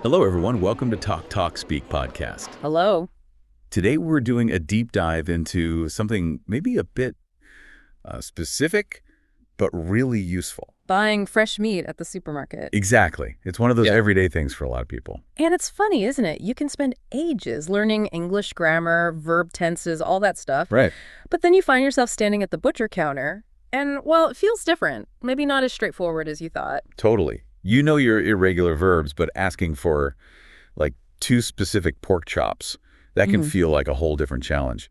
Hello, everyone. Welcome to Talk Talk Speak podcast. Hello. Today, we're doing a deep dive into something maybe a bit specific, but really useful. Buying fresh meat at the supermarket. Exactly. It's one of those everyday things for a lot of people. And it's funny, isn't it? You can spend ages learning English grammar, verb tenses, all that stuff. Right. But then you find yourself standing at the butcher counter, and, well, it feels different. Maybe not as straightforward as you thought. Totally. You know your irregular verbs, but asking for, like, 2 specific pork chops, that can feel like a whole different challenge.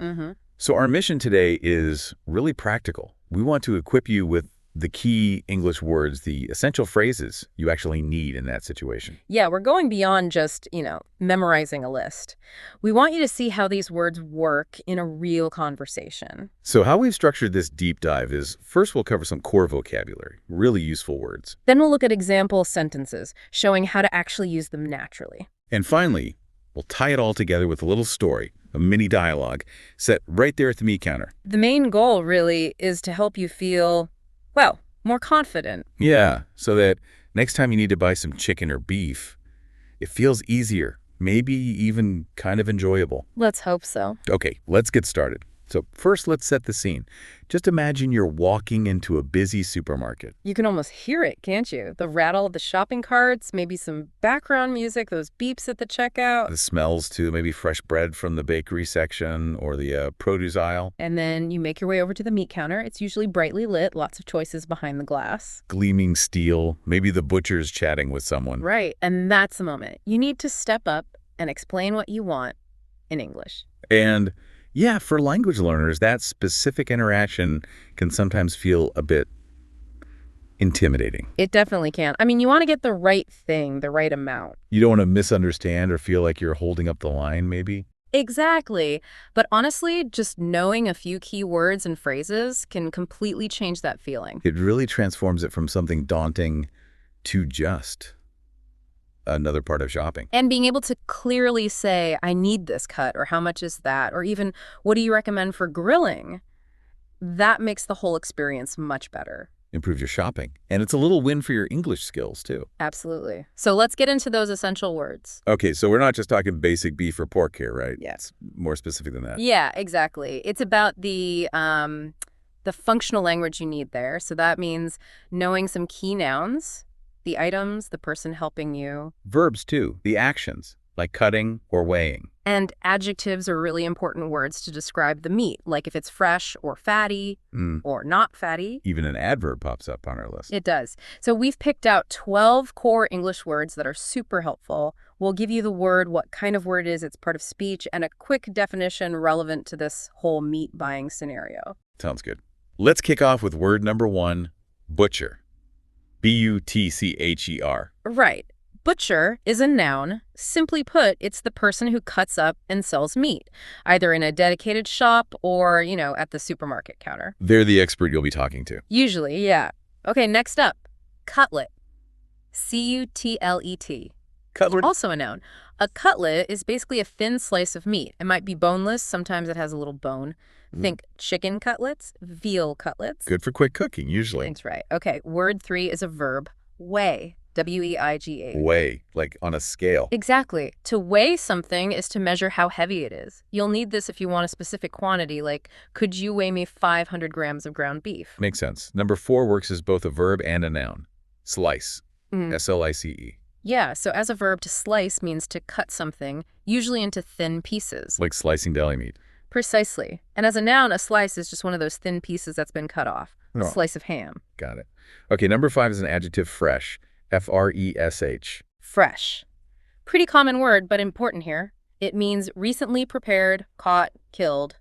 So our mission today is really practical. We want to equip you with the key English words, the essential phrases you actually need in that situation. Yeah, we're going beyond just, memorizing a list. We want you to see how these words work in a real conversation. So how we've structured this deep dive is, first we'll cover some core vocabulary, really useful words. Then we'll look at example sentences, showing how to actually use them naturally. And finally, we'll tie it all together with a little story, a mini dialogue, set right there at the meat counter. The main goal, really, is to help you feel, well, more confident. Yeah, so that next time you need to buy some chicken or beef, it feels easier, maybe even kind of enjoyable. Let's hope so. Okay, let's get started. So first, let's set the scene. Just imagine you're walking into a busy supermarket. You can almost hear it, can't you? The rattle of the shopping carts, maybe some background music, those beeps at the checkout. The smells, too, maybe fresh bread from the bakery section or the produce aisle. And then you make your way over to the meat counter. It's usually brightly lit, lots of choices behind the glass. Gleaming steel, maybe the butcher's chatting with someone. Right, and that's the moment. You need to step up and explain what you want in English. And yeah, for language learners, that specific interaction can sometimes feel a bit intimidating. It definitely can. I mean, you want to get the right thing, the right amount. You don't want to misunderstand or feel like you're holding up the line, maybe? Exactly. But honestly, just knowing a few key words and phrases can completely change that feeling. It really transforms it from something daunting to just another part of shopping. And being able to clearly say, I need this cut, or how much is that, or even, what do you recommend for grilling? That makes the whole experience much better. Improve your shopping. And it's a little win for your English skills, too. Absolutely. So let's get into those essential words. Okay, so we're not just talking basic beef or pork here, right? Yeah. It's more specific than that. Yeah, exactly. It's about the functional language you need there. So that means knowing some key nouns, the items, the person helping you. Verbs, too, the actions, like cutting or weighing. And adjectives are really important words to describe the meat, like if it's fresh or fatty or not fatty. Even an adverb pops up on our list. It does. So we've picked out 12 core English words that are super helpful. We'll give you the word, what kind of word it is, its part of speech, and a quick definition relevant to this whole meat buying scenario. Sounds good. Let's kick off with word number 1, butcher. B-U-T-C-H-E-R. Right. Butcher is a noun. Simply put, it's the person who cuts up and sells meat, either in a dedicated shop or, at the supermarket counter. They're the expert you'll be talking to. Usually, yeah. Okay, next up, cutlet. C-U-T-L-E-T. Cutlet. Also a noun. A cutlet is basically a thin slice of meat. It might be boneless. Sometimes it has a little bone. Think chicken cutlets, veal cutlets. Good for quick cooking, usually. Thanks, right. Okay, word 3 is a verb, weigh. W-E-I-G-H. Weigh, like on a scale. Exactly. To weigh something is to measure how heavy it is. You'll need this if you want a specific quantity, like, could you weigh me 500 grams of ground beef? Makes sense. Number 4 works as both a verb and a noun. Slice. S-L-I-C-E. Yeah, so as a verb, to slice means to cut something, usually into thin pieces. Like slicing deli meat. Precisely. And as a noun, a slice is just one of those thin pieces that's been cut off. A slice of ham. Got it. Okay, number 5 is an adjective, fresh. F-R-E-S-H. Fresh. Pretty common word, but important here. It means recently prepared, caught, killed.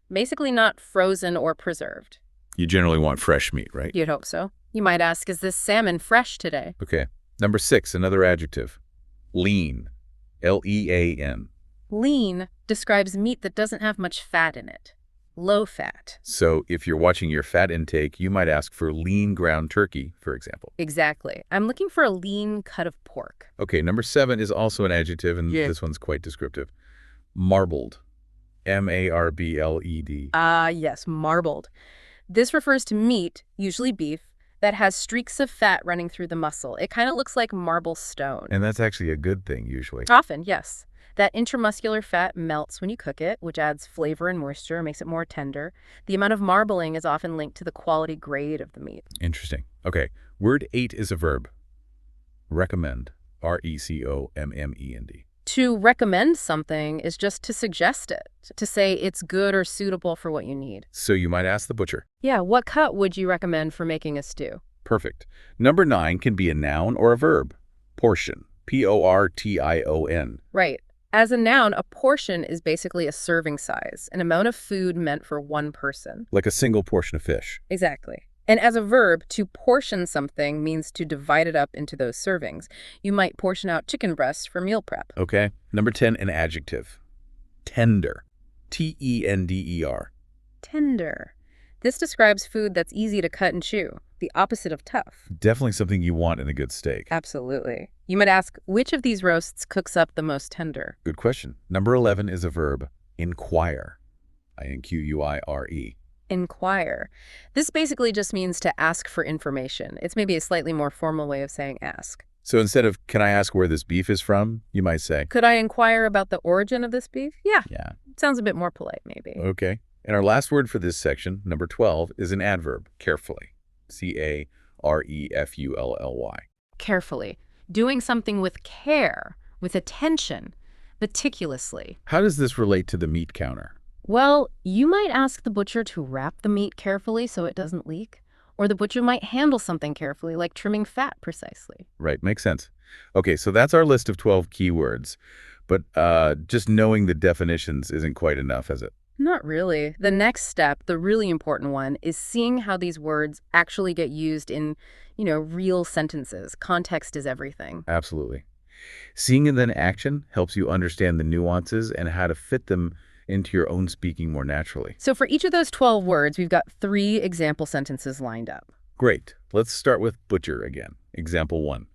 Basically not frozen or preserved. You generally want fresh meat, right? You'd hope so. You might ask, is this salmon fresh today? Okay. Number 6, another adjective. Lean. L-E-A-N. Lean describes meat that doesn't have much fat in it. Low fat. So if you're watching your fat intake, you might ask for lean ground turkey, for example. Exactly. I'm looking for a lean cut of pork. Okay, number 7 is also an adjective, and this one's quite descriptive. Marbled. M-A-R-B-L-E-D. Yes, marbled. This refers to meat, usually beef, that has streaks of fat running through the muscle. It kind of looks like marble stone. And that's actually a good thing, usually. Often, yes. That intramuscular fat melts when you cook it, which adds flavor and moisture, makes it more tender. The amount of marbling is often linked to the quality grade of the meat. Interesting. Okay, word 8 is a verb. Recommend. RECOMMEND. To recommend something is just to suggest it, to say it's good or suitable for what you need. So you might ask the butcher. Yeah, what cut would you recommend for making a stew? Perfect. Number 9 can be a noun or a verb. Portion. PORTION. Right. As a noun, a portion is basically a serving size, an amount of food meant for one person. Like a single portion of fish. Exactly. And as a verb, to portion something means to divide it up into those servings. You might portion out chicken breasts for meal prep. Okay. Number 10, an adjective. Tender. TENDER. Tender. This describes food that's easy to cut and chew, the opposite of tough. Definitely something you want in a good steak. Absolutely. You might ask, which of these roasts cooks up the most tender? Good question. Number 11 is a verb. Inquire. INQUIRE. Inquire. This basically just means to ask for information. It's maybe a slightly more formal way of saying ask. So instead of, can I ask where this beef is from, you might say, Could I inquire about the origin of this beef? Yeah. yeah. Sounds a bit more polite, maybe. Okay. And our last word for this section, number 12, is an adverb. Carefully. CAREFULLY. Carefully. Doing something with care, with attention, meticulously. How does this relate to the meat counter? Well, you might ask the butcher to wrap the meat carefully so it doesn't leak. Or the butcher might handle something carefully, like trimming fat precisely. Right, makes sense. Okay, so that's our list of 12 keywords. But just knowing the definitions isn't quite enough, is it? Not really. The next step, the really important one, is seeing how these words actually get used in, real sentences. Context is everything. Absolutely. Seeing it in action helps you understand the nuances and how to fit them into your own speaking more naturally. So for each of those 12 words, we've got 3 example sentences lined up. Great. Let's start with butcher again. Example 1.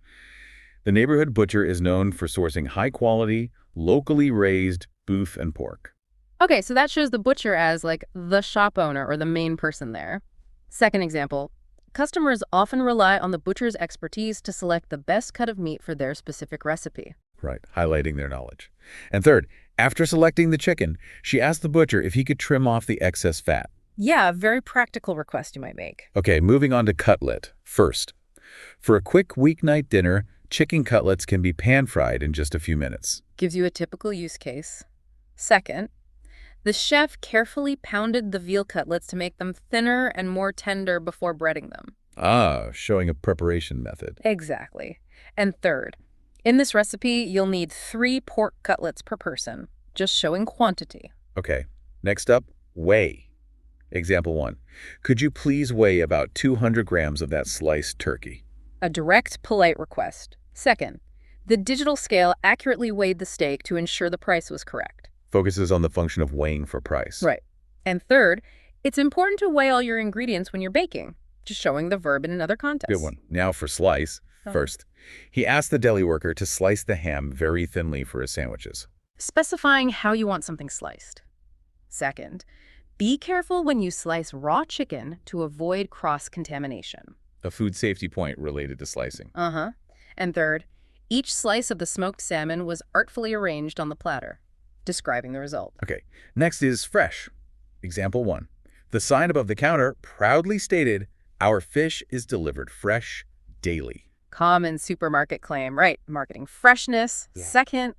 The neighborhood butcher is known for sourcing high-quality, locally raised beef and pork. Okay, so that shows the butcher as, like, the shop owner or the main person there. Second example, customers often rely on the butcher's expertise to select the best cut of meat for their specific recipe. Right, highlighting their knowledge. And third, after selecting the chicken, she asked the butcher if he could trim off the excess fat. Yeah, a very practical request you might make. Okay, moving on to cutlet. First, for a quick weeknight dinner, chicken cutlets can be pan-fried in just a few minutes. Gives you a typical use case. Second, the chef carefully pounded the veal cutlets to make them thinner and more tender before breading them. Ah, showing a preparation method. Exactly. And third, in this recipe, you'll need 3 pork cutlets per person, just showing quantity. Okay, next up, weigh. Example 1. Could you please weigh about 200 grams of that sliced turkey? A direct, polite request. Second, the digital scale accurately weighed the steak to ensure the price was correct. Focuses on the function of weighing for price. Right. And third, it's important to weigh all your ingredients when you're baking, just showing the verb in another context. Good one. Now for slice. First, he asked the deli worker to slice the ham very thinly for his sandwiches. Specifying how you want something sliced. Second, be careful when you slice raw chicken to avoid cross-contamination. A food safety point related to slicing. And third, each slice of the smoked salmon was artfully arranged on the platter, describing the result. Okay, next is fresh. Example 1. The sign above the counter proudly stated, "Our fish is delivered fresh daily." Common supermarket claim, right? Marketing freshness. Yeah. Second,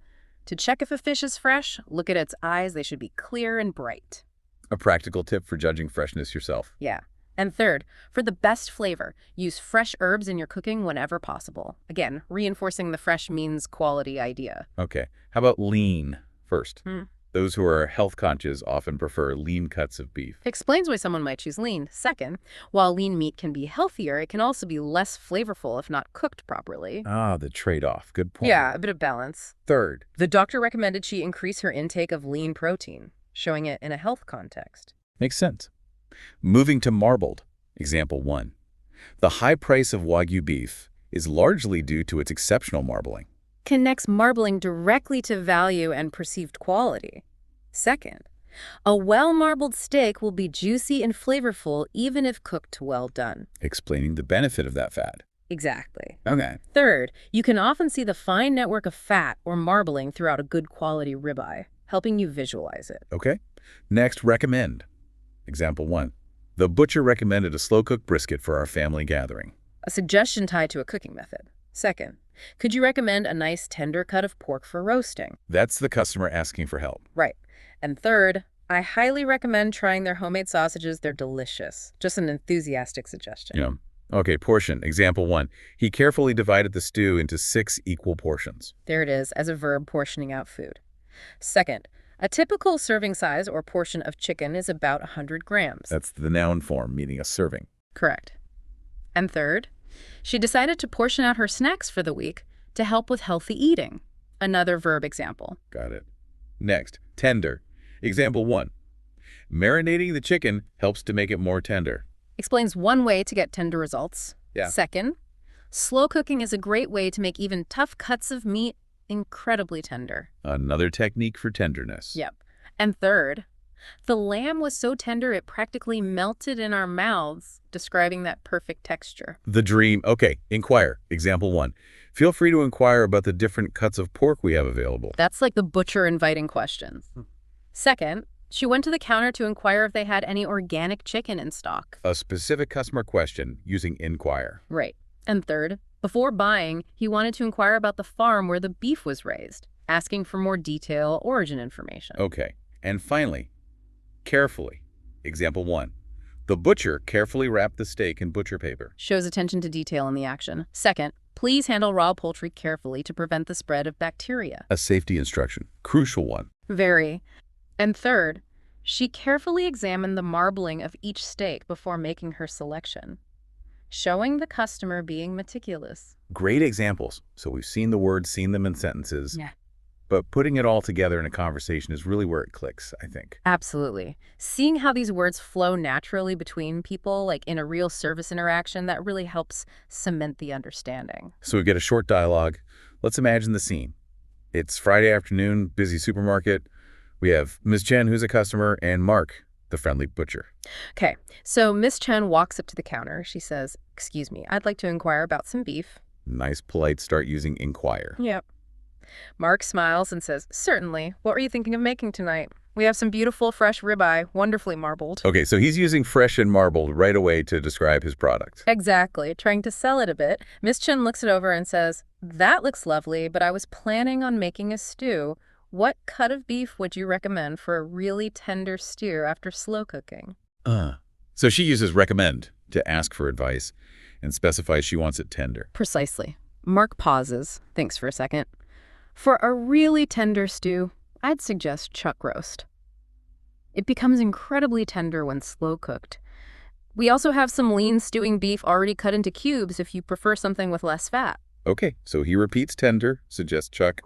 to check if a fish is fresh, look at its eyes. They should be clear and bright. A practical tip for judging freshness yourself. Yeah. And third, for the best flavor, use fresh herbs in your cooking whenever possible. Again, reinforcing the fresh means quality idea. Okay, how about lean first? Hmm. Those who are health conscious often prefer lean cuts of beef. Explains why someone might choose lean. Second, while lean meat can be healthier, it can also be less flavorful if not cooked properly. Ah, the trade-off. Good point. Yeah, a bit of balance. Third, The doctor recommended she increase her intake of lean protein, showing it in a health context. makes sense. Moving to marbled. Example 1. The high price of Wagyu beef is largely due to its exceptional marbling. Connects marbling directly to value and perceived quality. Second, A well-marbled steak will be juicy and flavorful even if cooked well done. Explaining the benefit of that fat. Exactly. Okay. Third, you can often see the fine network of fat or marbling throughout a good quality ribeye, helping you visualize it. Okay. Next, recommend. Example 1. The butcher recommended a slow-cooked brisket for our family gathering. A suggestion tied to a cooking method. Second, could you recommend a nice tender cut of pork for roasting? That's the customer asking for help. Right. And third, I highly recommend trying their homemade sausages. They're delicious. Just an enthusiastic suggestion. Okay, portion. Example 1. He carefully divided the stew into 6 equal portions. There it is, as a verb, portioning out food. Second, a typical serving size or portion of chicken is about 100 grams. That's the noun form, meaning a serving. Correct. And third, she decided to portion out her snacks for the week to help with healthy eating. Another verb example. Got it. Next, tender. Example 1. Marinating the chicken helps to make it more tender. Explains one way to get tender results. Yeah. Second, slow cooking is a great way to make even tough cuts of meat incredibly tender. Another technique for tenderness. Yep. And third, the lamb was so tender it practically melted in our mouths, describing that perfect texture. The dream. Okay, inquire. Example 1. Feel free to inquire about the different cuts of pork we have available. That's like the butcher inviting questions. Second, she went to the counter to inquire if they had any organic chicken in stock. A specific customer question using inquire. Right. And third, before buying, he wanted to inquire about the farm where the beef was raised, asking for more detail, origin information. Okay. And finally, carefully. Example 1. The butcher carefully wrapped the steak in butcher paper. Shows attention to detail in the action. Second, please handle raw poultry carefully to prevent the spread of bacteria. A safety instruction. Crucial one. Very. And third, she carefully examined the marbling of each steak before making her selection, showing the customer being meticulous. Great examples. So we've seen the words, seen them in sentences. Yeah. But putting it all together in a conversation is really where it clicks, I think. Absolutely. Seeing how these words flow naturally between people, like in a real service interaction, that really helps cement the understanding. So we get a short dialogue. Let's imagine the scene. It's Friday afternoon, busy supermarket. We have Ms. Chen, who's a customer, and Mark, the friendly butcher. Okay, so Ms. Chen walks up to the counter. She says, "Excuse me, I'd like to inquire about some beef." Nice, polite start using inquire. Yep. Mark smiles and says, "Certainly. What were you thinking of making tonight? We have some beautiful fresh ribeye, wonderfully marbled." Okay, so he's using fresh and marbled right away to describe his product. Exactly, trying to sell it a bit. Ms. Chen looks it over and says, "That looks lovely, but I was planning on making a stew. What cut of beef would you recommend for a really tender stew after slow cooking?" So she uses recommend to ask for advice and specifies she wants it tender. Precisely. Mark pauses, thinks for a second. "For a really tender stew, I'd suggest chuck roast. It becomes incredibly tender when slow cooked. We also have some lean stewing beef already cut into cubes if you prefer something with less fat." Okay, so he repeats tender, suggests chuck,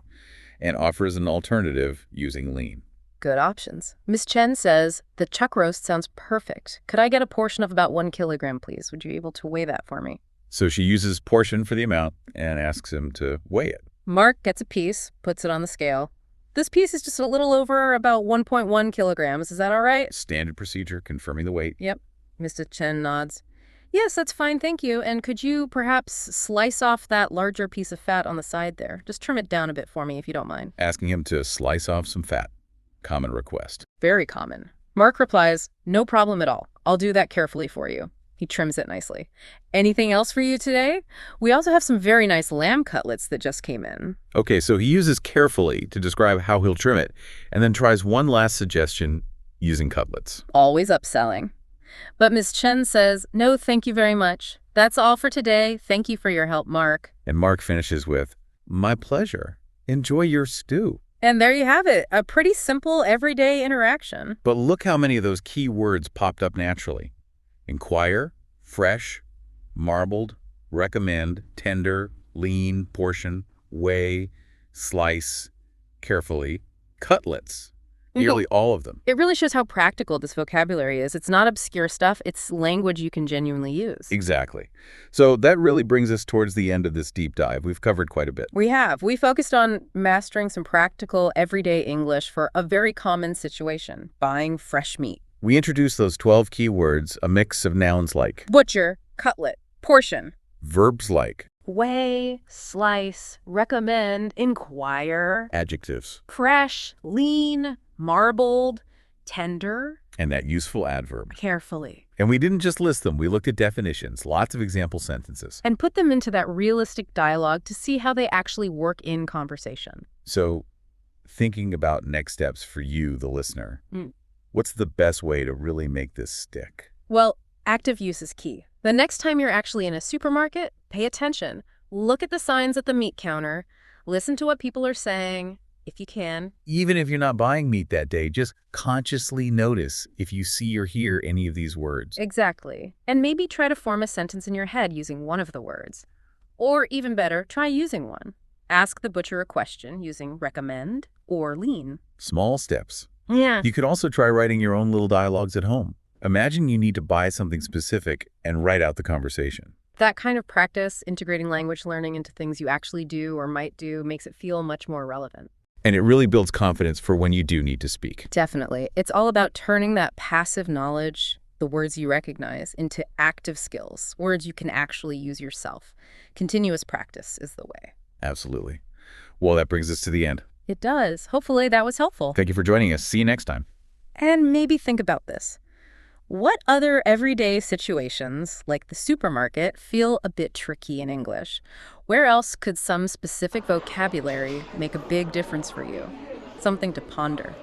and offers an alternative using lean. Good options. Ms. Chen says, "The chuck roast sounds perfect. Could I get a portion of about 1 kilogram, please? Would you be able to weigh that for me?" So she uses portion for the amount and asks him to weigh it. Mark gets a piece, puts it on the scale. "This piece is just a little over about 1.1 kilograms. Is that all right?" Standard procedure, confirming the weight. Yep. Mr. Chen nods. "Yes, that's fine, thank you. And could you perhaps slice off that larger piece of fat on the side there? Just trim it down a bit for me, if you don't mind." Asking him to slice off some fat. Common request. Very common. Mark replies, "No problem at all. I'll do that carefully for you." He trims it nicely. "Anything else for you today? We also have some very nice lamb cutlets that just came in." Okay, so he uses carefully to describe how he'll trim it, and then tries one last suggestion using cutlets. Always upselling. But Ms. Chen says, "No, thank you very much. That's all for today. Thank you for your help, Mark." And Mark finishes with, "My pleasure. Enjoy your stew." And there you have it, a pretty simple everyday interaction. But look how many of those key words popped up naturally. Inquire, fresh, marbled, recommend, tender, lean, portion, weigh, slice, carefully, cutlets. Nearly all of them. It really shows how practical this vocabulary is. It's not obscure stuff. It's language you can genuinely use. Exactly. So that really brings us towards the end of this deep dive. We've covered quite a bit. We have. We focused on mastering some practical, everyday English for a very common situation, buying fresh meat. We introduced those 12 key words, a mix of nouns like Butcher, cutlet, portion. verbs like Weigh, slice, recommend, inquire. adjectives, Fresh, lean, marbled, tender. and that useful adverb. Carefully. And we didn't just list them. We looked at definitions, lots of example sentences. And put them into that realistic dialogue to see how they actually work in conversation. So thinking about next steps for you, the listener, Mm. what's the best way to really make this stick? Well, active use is key. The next time you're actually in a supermarket, pay attention. Look at the signs at the meat counter. Listen to what people are saying, if you can. Even if you're not buying meat that day, just consciously notice if you see or hear any of these words. Exactly. And maybe try to form a sentence in your head using one of the words. Or even better, try using one. Ask the butcher a question using recommend or lean. Small steps. Yeah. You could also try writing your own little dialogues at home. Imagine you need to buy something specific and write out the conversation. That kind of practice, integrating language learning into things you actually do or might do, makes it feel much more relevant. And it really builds confidence for when you do need to speak. Definitely. It's all about turning that passive knowledge, the words you recognize, into active skills, words you can actually use yourself. Continuous practice is the way. Absolutely. Well, that brings us to the end. It does. Hopefully that was helpful. Thank you for joining us. See you next time. And maybe think about this. What other everyday situations, like the supermarket, feel a bit tricky in English? Where else could some specific vocabulary make a big difference for you? Something to ponder.